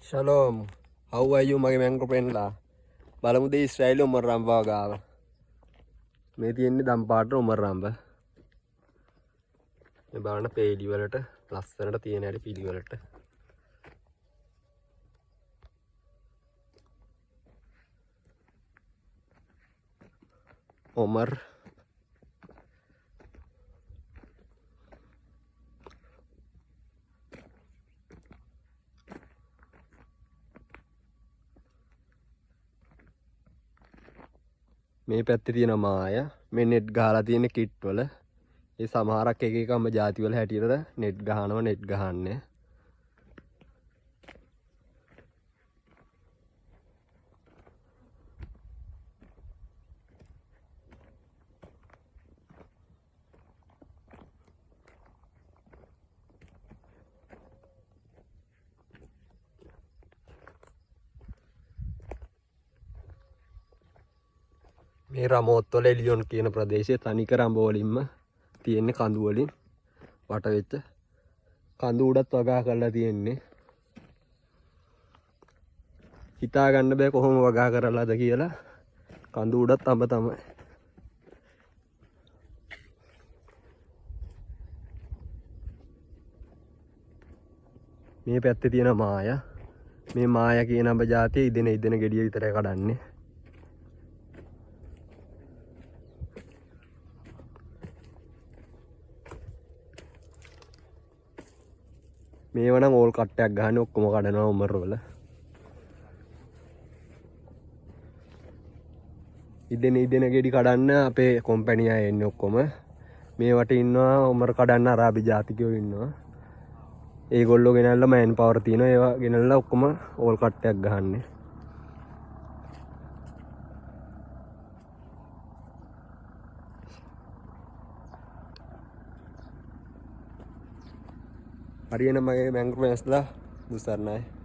Shalom. How are you මගේ mango friendලා? බලමුද ඊශ්‍රායලයේ උමර රම්බාව ගාව. මේ තියෙන්නේ දම් පාට උමර රම්බ. මේ බලන්න පේලි වලට ලස්සනට තියෙන හැටි පිලි වලට. උමර මේ පැත්තේ තියෙන මාය මේ නෙට් ගහලා තියෙන කිට් වල ඒ සමහරක් එක එකම ಜಾති වල හැටියට නෙට් ගහනවා නෙට් ගහන්නේ මේ රමෝත්වල එලියොන් කියන ප්‍රදේශයේ තනික රඹ වලින්ම තියෙන්නේ කඳු වලින් වට වෙච්ච කඳු උඩත් වගා කරලා තියෙන්නේ හිතා ගන්න බෑ කොහොම වගා කරලාද කියලා කඳු උඩත් අඹ තමයි මේ පැත්තේ තියෙන මාය මේ මාය කියන අඹ జాතිය ඉදෙන ගෙඩිය විතරයි කඩන්නේ මේව නම් ඕල් කට්ටයක් ගහන්නේ ඔක්කොම කඩනවා උමර වල ඉදෙන ගෙඩි කඩන්න අපේ කම්පැනි අය එන්නේ ඔක්කොම මේවට ඉන්නවා උමර කඩන්න අරාබි ජාතිකයෝ ඉන්නවා ඒගොල්ලෝ ගෙනල්ලා මෑන් පවර් තියෙනවා ඒවා ගෙනල්ලා ඔක්කොම ඕල් කට්ටයක් ගහන්නේ හරියන මගේ මැංග්‍රෝව් වෙස්ලා දුසර්ණයි